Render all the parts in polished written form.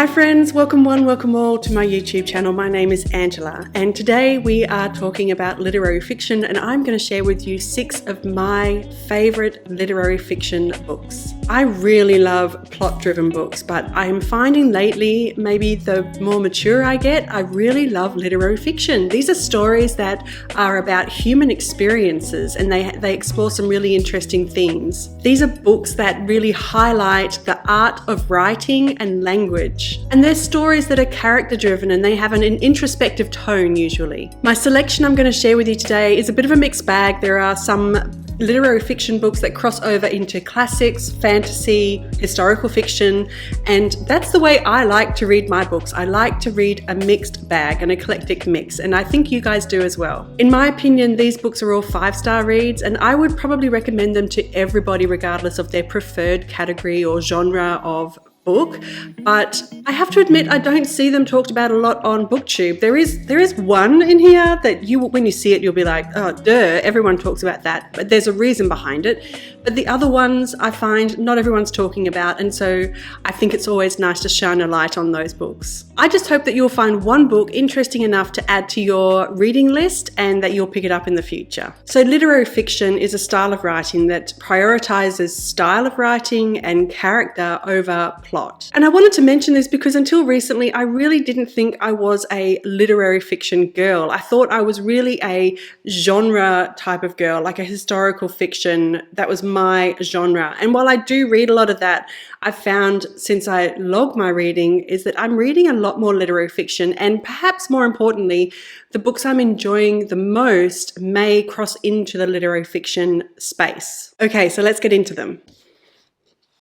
Hi friends, welcome one, welcome all to my YouTube channel. My name is Angela and today we are talking about literary fiction and I'm going to share with you 6 of my favourite literary fiction books. I really love plot-driven books, but I'm finding lately, maybe the more mature I get, I really love literary fiction. These are stories that are about human experiences and they explore some really interesting themes. These are books that really highlight the art of writing and language. And they're stories that are character driven and they have an introspective tone usually. My selection I'm going to share with you today is a bit of a mixed bag. There are some literary fiction books that cross over into classics, fantasy, historical fiction, and that's the way I like to read my books. I like to read a mixed bag, an eclectic mix, and I think you guys do as well. In my opinion, these books are all 5-star reads and I would probably recommend them to everybody regardless of their preferred category or genre of book, but I have to admit I don't see them talked about a lot on BookTube. There is one in here that when you see it you'll be like, oh duh, everyone talks about that, but there's a reason behind it. But the other ones I find not everyone's talking about, and so I think it's always nice to shine a light on those books. I just hope that you'll find one book interesting enough to add to your reading list and that you'll pick it up in the future. So literary fiction is a style of writing that prioritizes style of writing and character over plot. And I wanted to mention this because until recently I really didn't think I was a literary fiction girl. I thought I was really a genre type of girl, like a historical fiction. That was my genre. And while I do read a lot of that, I've found since I log my reading is that I'm reading a lot more literary fiction, and perhaps more importantly, the books I'm enjoying the most may cross into the literary fiction space. Okay, so let's get into them.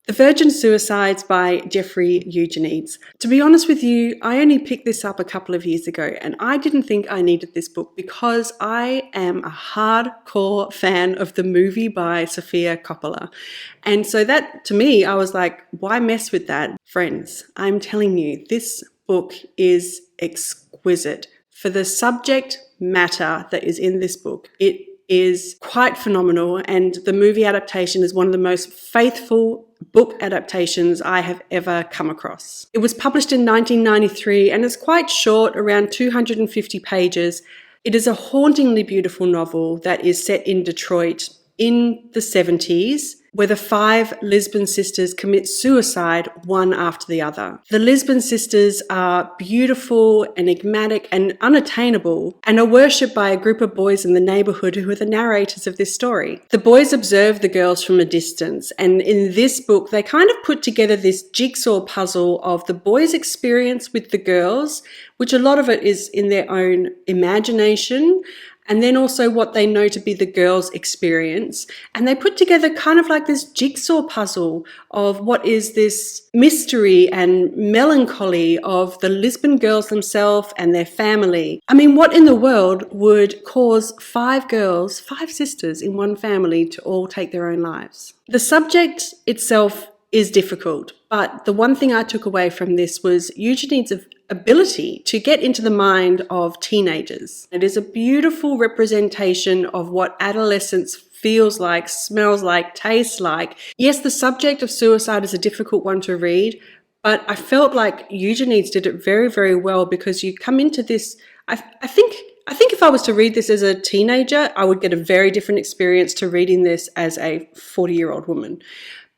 The Virgin Suicides by Jeffrey Eugenides. To be honest with you, I only picked this up a couple of years ago and I didn't think I needed this book because I am a hardcore fan of the movie by Sofia Coppola. And so that, to me, I was like, why mess with that? Friends, I'm telling you, this book is exquisite. For the subject matter that is in this book, it is quite phenomenal, and the movie adaptation is one of the most faithful book adaptations I have ever come across. It was published in 1993 and is quite short, around 250 pages. It is a hauntingly beautiful novel that is set in Detroit in the 70s, where the 5 Lisbon sisters commit suicide one after the other. The Lisbon sisters are beautiful, enigmatic, and unattainable, and are worshipped by a group of boys in the neighborhood who are the narrators of this story. The boys observe the girls from a distance, and in this book, they kind of put together this jigsaw puzzle of the boys' experience with the girls, which a lot of it is in their own imagination, and then also what they know to be the girls' experience. And they put together kind of like this jigsaw puzzle of what is this mystery and melancholy of the Lisbon girls themselves and their family. I mean, what in the world would cause 5 girls, 5 sisters in one family to all take their own lives? The subject itself is difficult, but the one thing I took away from this was Eugenides' ability to get into the mind of teenagers. It is a beautiful representation of what adolescence feels like, smells like, tastes like. Yes, the subject of suicide is a difficult one to read, but I felt like Eugenides did it very, very well because you come into this, I think if I was to read this as a teenager, I would get a very different experience to reading this as a 40-year-old woman.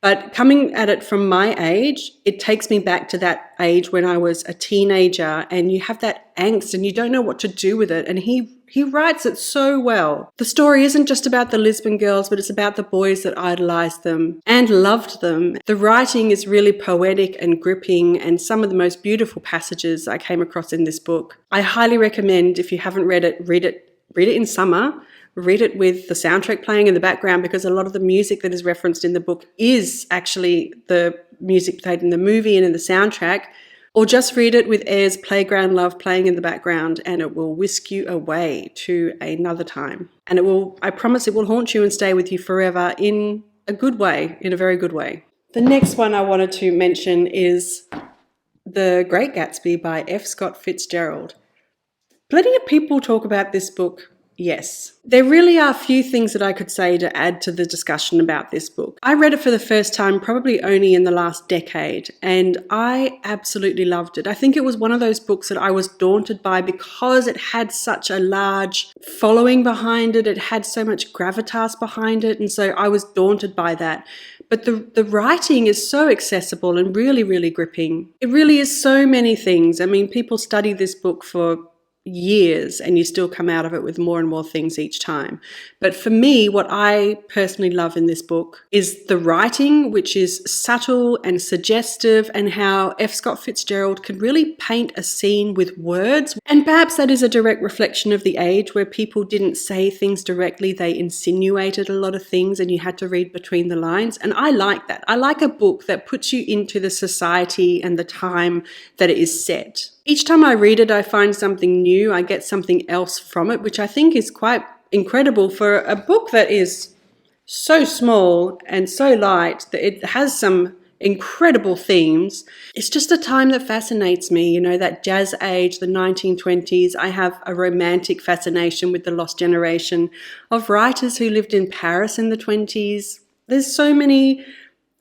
But coming at it from my age, it takes me back to that age when I was a teenager and you have that angst and you don't know what to do with it. And he writes it so well. The story isn't just about the Lisbon girls, but it's about the boys that idolized them and loved them. The writing is really poetic and gripping, and some of the most beautiful passages I came across in this book. I highly recommend, if you haven't read it in summer. Read it with the soundtrack playing in the background, because a lot of the music that is referenced in the book is actually the music played in the movie and in the soundtrack. Or just read it with Air's Playground Love playing in the background and it will whisk you away to another time. And I promise it will haunt you and stay with you forever in a good way, in a very good way. The next one I wanted to mention is The Great Gatsby by F. Scott Fitzgerald. Plenty of people talk about this book. Yes. There really are few things that I could say to add to the discussion about this book. I read it for the first time probably only in the last decade, and I absolutely loved it. I think it was one of those books that I was daunted by because it had such a large following behind it. It had so much gravitas behind it, and so I was daunted by that. But the writing is so accessible and really, really gripping. It really is so many things. I mean, people study this book for years and you still come out of it with more and more things each time. But for me, what I personally love in this book is the writing, which is subtle and suggestive, and how F. Scott Fitzgerald can really paint a scene with words. And perhaps that is a direct reflection of the age where people didn't say things directly, they insinuated a lot of things and you had to read between the lines. And I like that. I like a book that puts you into the society and the time that it is set. Each time I read it, I find something new. I get something else from it, which I think is quite incredible for a book that is so small and so light that it has some incredible themes. It's just a time that fascinates me, you know, that jazz age, the 1920s. I have a romantic fascination with the lost generation of writers who lived in Paris in the 20s. There's so many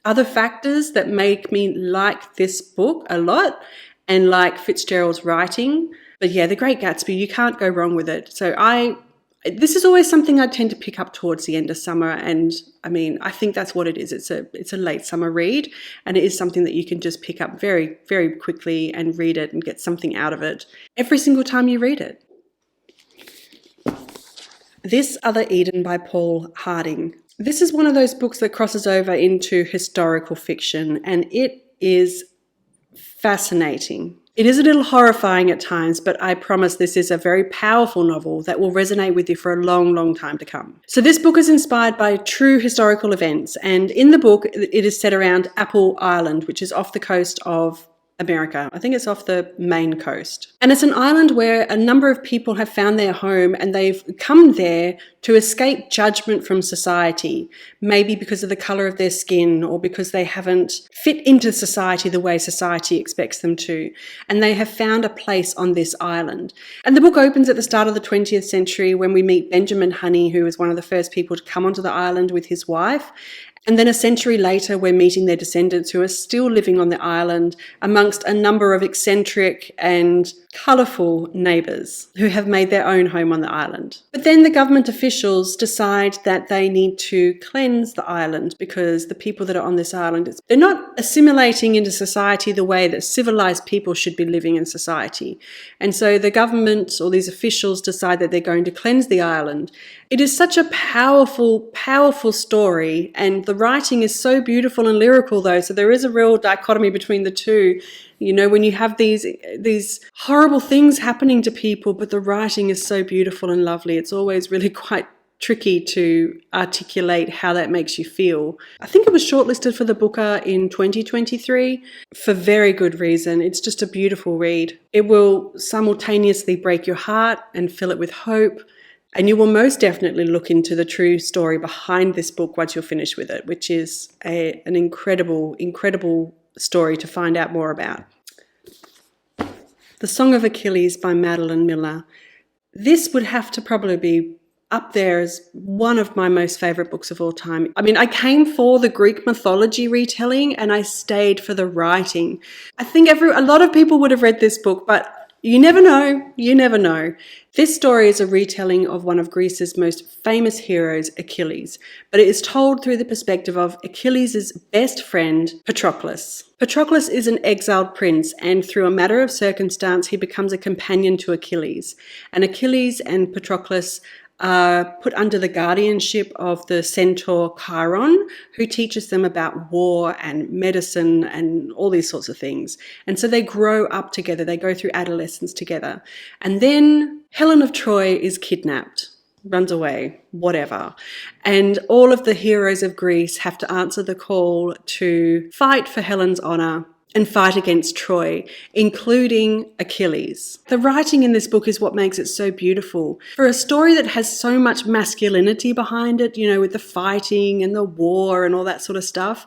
other factors that make me like this book a lot, and like Fitzgerald's writing. But yeah, The Great Gatsby, you can't go wrong with it. So this is always something I tend to pick up towards the end of summer. And I mean, I think that's what it is. It's a late summer read, and it is something that you can just pick up very, very quickly and read it and get something out of it every single time you read it. This Other Eden by Paul Harding. This is one of those books that crosses over into historical fiction, and it is fascinating. It is a little horrifying at times, but I promise this is a very powerful novel that will resonate with you for a long, long time to come. So this book is inspired by true historical events, and in the book it is set around Apple Island, which is off the coast of America. I think it's off the Maine coast. And it's an island where a number of people have found their home, and they've come there to escape judgment from society, maybe because of the colour of their skin or because they haven't fit into society the way society expects them to. And they have found a place on this island. And the book opens at the start of the 20th century when we meet Benjamin Honey, who was one of the first people to come onto the island with his wife. And then a century later, we're meeting their descendants who are still living on the island amongst a number of eccentric and colourful neighbours who have made their own home on the island. But then the government officials decide that they need to cleanse the island because the people that are on this island, they're not assimilating into society the way that civilised people should be living in society. And so the government or these officials decide that they're going to cleanse the island. It is such a powerful, powerful story, and the writing is so beautiful and lyrical though, so there is a real dichotomy between the two. You know, when you have these horrible things happening to people, but the writing is so beautiful and lovely, it's always really quite tricky to articulate how that makes you feel. I think it was shortlisted for the Booker in 2023 for very good reason. It's just a beautiful read. It will simultaneously break your heart and fill it with hope. And you will most definitely look into the true story behind this book once you're finished with it, which is an incredible, incredible story to find out more about. The Song of Achilles by Madeline Miller. This would have to probably be up there as one of my most favourite books of all time. I mean, I came for the Greek mythology retelling and I stayed for the writing. I think a lot of people would have read this book, but you never know, you never know. This story is a retelling of one of Greece's most famous heroes, Achilles, but it is told through the perspective of Achilles' best friend, Patroclus. Patroclus is an exiled prince, and through a matter of circumstance, he becomes a companion to Achilles. And Achilles and Patroclus are put under the guardianship of the centaur Chiron, who teaches them about war and medicine and all these sorts of things. And so they grow up together, they go through adolescence together. And then Helen of Troy is kidnapped, runs away, whatever. And all of the heroes of Greece have to answer the call to fight for Helen's honour and fight against Troy, including Achilles. The writing in this book is what makes it so beautiful. For a story that has so much masculinity behind it, you know, with the fighting and the war and all that sort of stuff,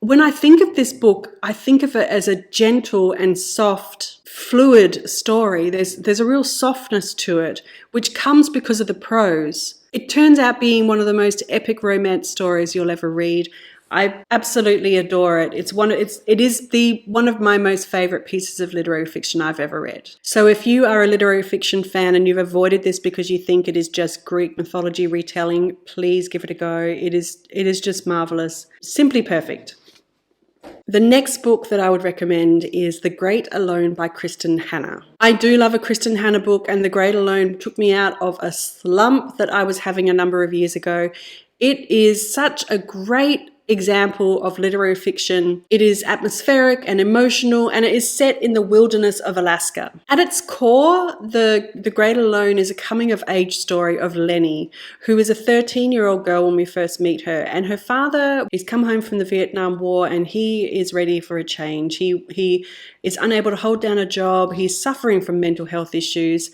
when I think of this book, I think of it as a gentle and soft, fluid story. There's a real softness to it, which comes because of the prose. It turns out being one of the most epic romance stories you'll ever read. I absolutely adore it. It is one of my most favorite pieces of literary fiction I've ever read. So if you are a literary fiction fan and you've avoided this because you think it is just Greek mythology retelling, please give it a go. It is just marvelous. Simply perfect. The next book that I would recommend is The Great Alone by Kristin Hannah. I do love a Kristin Hannah book, and The Great Alone took me out of a slump that I was having a number of years ago. It is such a great example of literary fiction. It is atmospheric and emotional, and it is set in the wilderness of Alaska. At its core, The Great Alone is a coming-of-age story of Lenny, who is a 13-year-old girl when we first meet her, and her father, he's come home from the Vietnam War, and he is ready for a change. He is unable to hold down a job. He's suffering from mental health issues.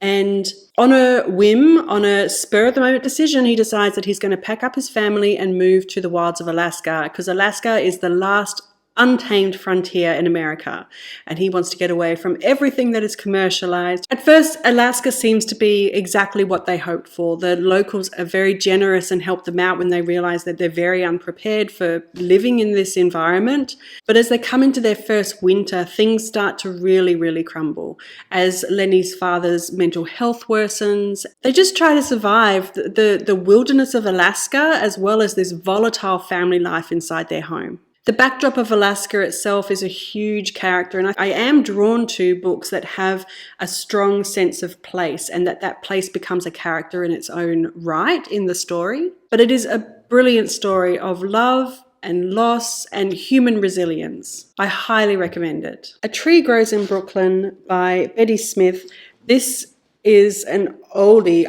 And on a whim, on a spur-of-the-moment decision, he decides that he's going to pack up his family and move to the wilds of Alaska, because Alaska is the last untamed frontier in America, and he wants to get away from everything that is commercialized. At first, Alaska seems to be exactly what they hoped for. The locals are very generous and help them out when they realize that they're very unprepared for living in this environment. But as they come into their first winter, things start to really, really crumble. As Lenny's father's mental health worsens, they just try to survive the wilderness of Alaska, as well as this volatile family life inside their home. The backdrop of Alaska itself is a huge character, and I am drawn to books that have a strong sense of place, and that place becomes a character in its own right in the story. But it is a brilliant story of love and loss and human resilience. I highly recommend it. A Tree Grows in Brooklyn by Betty Smith. This is an oldie.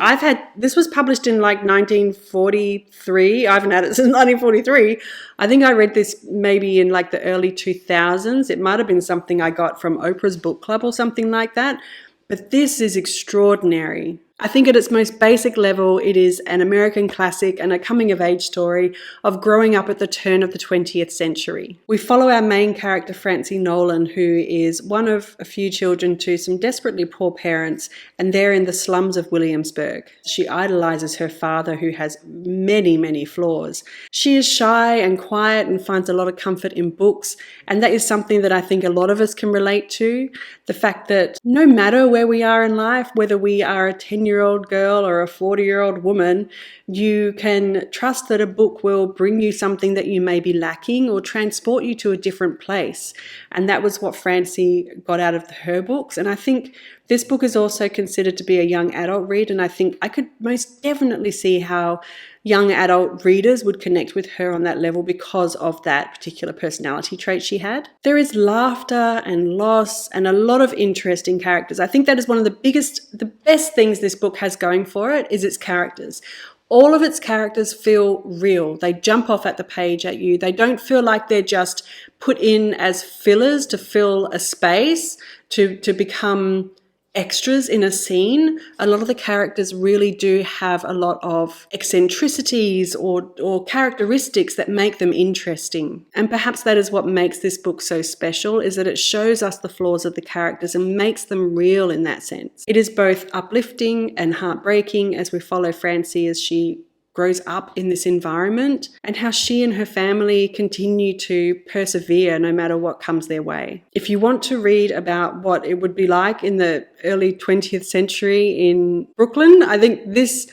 This was published in like 1943. I haven't had it since 1943. I think I read this maybe in like the early 2000s. It might have been something I got from Oprah's book club or something like that. But this is extraordinary. I think at its most basic level, it is an American classic and a coming-of-age story of growing up at the turn of the 20th century. We follow our main character, Francie Nolan, who is one of a few children to some desperately poor parents, and they're in the slums of Williamsburg. She idolizes her father, who has many, many flaws. She is shy and quiet and finds a lot of comfort in books, and that is something that I think a lot of us can relate to. The fact that no matter where we are in life, whether we are a 10-year-old girl or a 40-year-old woman, you can trust that a book will bring you something that you may be lacking or transport you to a different place. And that was what Francie got out of her books. And I think this book is also considered to be a young adult read, and I think I could most definitely see how young adult readers would connect with her on that level because of that particular personality trait she had. There is laughter and loss and a lot of interesting characters. I think that is one of the best things this book has going for it is its characters. All of its characters feel real. They jump off at the page at you. They don't feel like they're just put in as fillers to fill a space, to become extras in a scene. A lot of the characters really do have a lot of eccentricities or characteristics that make them interesting. And perhaps that is what makes this book so special, is that it shows us the flaws of the characters and makes them real in that sense. It is both uplifting and heartbreaking as we follow Francie as she grows up in this environment, and how she and her family continue to persevere no matter what comes their way. If you want to read about what it would be like in the early 20th century in Brooklyn, I think this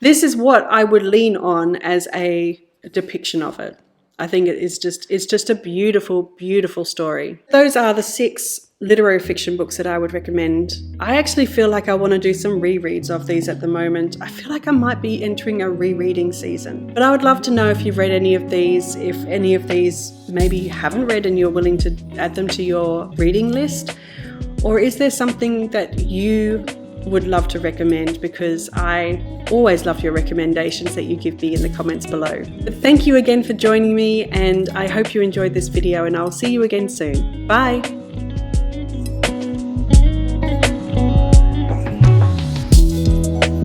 is what I would lean on as a depiction of it. I think it's just a beautiful, beautiful story. Those are the 6 literary fiction books that I would recommend. I actually feel like I want to do some rereads of these at the moment. I feel like I might be entering a rereading season. But I would love to know if you've read any of these, if any of these maybe you haven't read and you're willing to add them to your reading list. Or is there something that you would love to recommend, because I always love your recommendations that you give me in the comments below. But thank you again for joining me, and I hope you enjoyed this video, and I'll see you again soon. Bye!